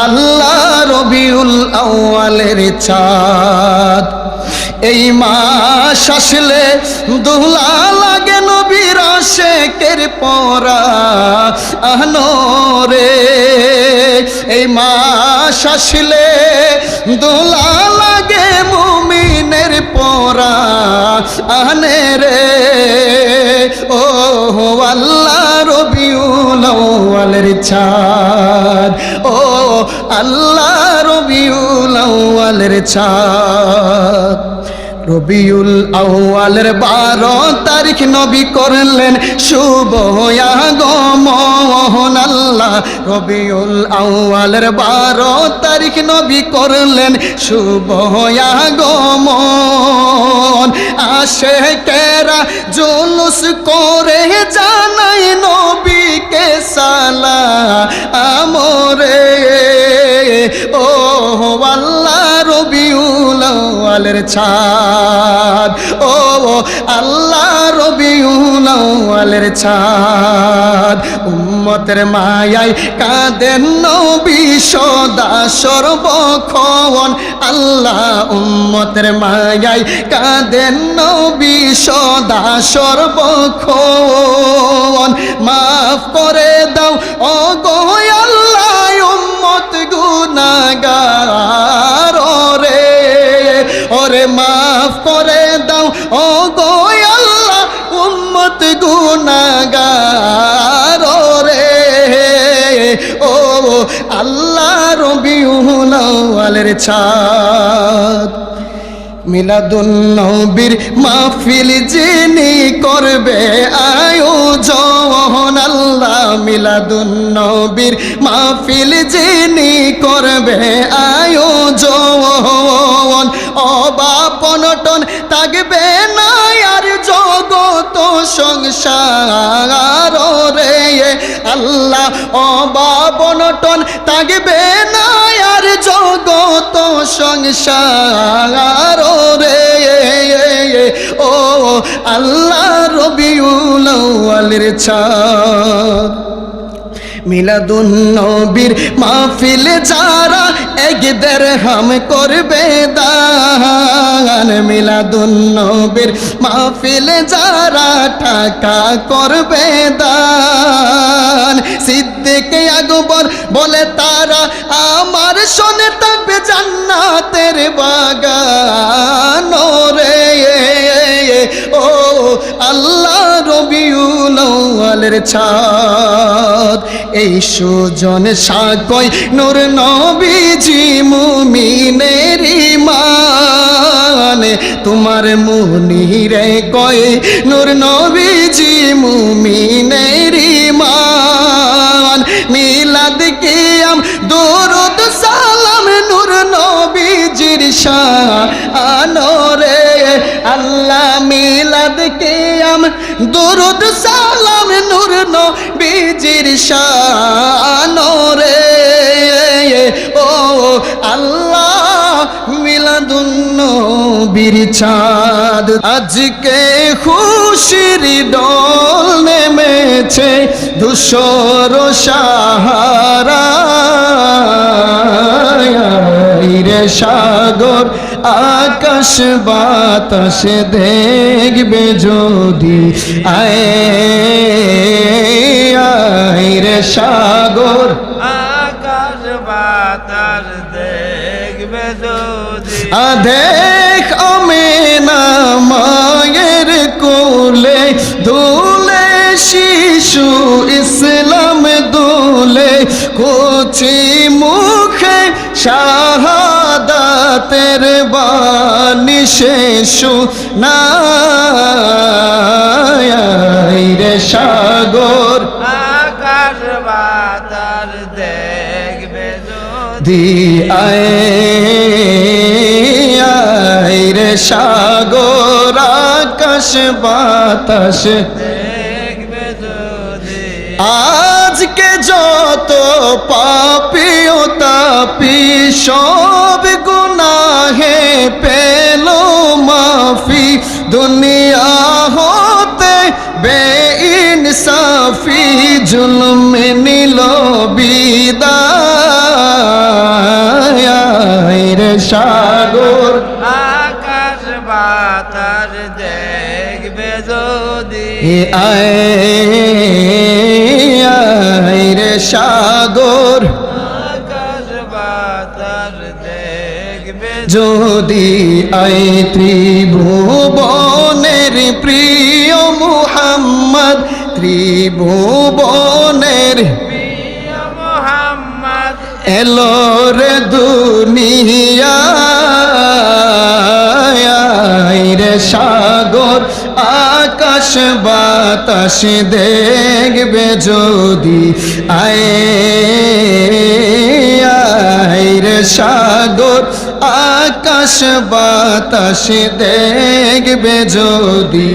আল্লাহ রবিউল আউয়ালের চাঁদ। এই মাস আসলে দোলা লাগে নবীর আশিকের পরা আনরে। এই মাস আসলে দোলা লাগে মুমিনের পরা আনে রে। ও আল্লাহ রবিউল আউয়ালের চাঁদ, ও আল্লাহ রবিউল আউয়ালের চাঁদ। রবিউল আউয়ালের 12 তারিখ নবী করলেন শুভ আগমন। আল্লাহ রবিউল আউয়ালের 12 তারিখ নবী করলেন শুভ আগমন। আশিকেরা জুলুস করে জানাই নবীকে সালাম রে। ও আল্লাহ রবিউল আউয়ালের চাঁদ, ও আল্লাহ রবিউল আউয়ালের চাঁদ। উম্মতের মায়ায় কাঁদেন নবী সদা সর্বক্ষণ। আল্লাহ উম্মতের মায়ায় কাঁদেন নবী সদা সর্বক্ষণ। মাফ করে দাও ও গো আল্লাহ উম্মত গুনাহগার রে। ওরে মাফ করে দাও ও গো আল্লাহ উম্মত গুনাহগার রে। ও আল্লাহ রবিউল আউয়ালের চাঁদ। মিলাদুন নবীর মাহফিল যিনি করবে আয়োজন। আল্লাহ মিলাদুন নবীর মাহফিল যিনি করবে আয়োজন। অবাপনটন থাকবে না আর জগত সংসার রে। আল্লাহ অবাপনটন থাকবে না আর জগত সংসার রে। ও আল্লাহ রবিউল আউয়ালের চাঁদ। মিলাদুন নবীর মাহফিল যারা 1 দিরহাম করবে দান। মিলাদুন নবীর মাহফিল যারা টাকা করবে দান। সিদ্দিক আকবর বলে তারা আমার শোনে থাকবে জান্নাতের বাগান রে। ও আল্লাহ রবিউল আউয়ালের চাঁদ। এই সুজন সাকয় নূর নবীজি মুমিনের ঈমান। তোমার মুনিরে কয় নূর নবীজি মুমিনের ঈমান। মিলাদ কিয়াম দরুদ সালাম নূর নবীজির শান রে। আল্লাহ মিলাদ কিয়াম দরুদ সালাম নূর নবীজির শান রে। ও আল্লাহ মিলাদুন নবীর চাঁদ। আজকে খুশির ডল নেমেছে ধূসর সাহারায় রে। সাগর আকাশ বাতাস দেখবে যদি আয় রে। সাগর আকাশ বাতাস দেখবে যদি। দেখ আমেনা মায়ের কোলে দুলে শিশু ইসলাম দুলে। কচি মুখে শাহাদাতের বাণী শেষু নাই রে। সাগর আকাশ বাতাস দেখবে যদি। আয় রে। সাগর আকাশ বাতাস দেখবে যদি। আজকে যত পাপী ও তাপী সব গুনাহে পেল মাফি। দুনিয়া হতে বেইনসাফি জুলম নিল বিদায়। সাগর আকাশ বাতাস দেখবে যদি আয় রে সাগর আকাশ বাতাস দেখবে যদি আয় ত্রিভুবনের প্রিয় মুহাম্মদ ত্রিভুবনের প্রিয় মোহাম্মদ এলো রে দুনিয়ায় রে সাগর আকাশ বাতাস দেখবে যদি আয় রে সাগর আকাশ বাতাস দেখবে যদি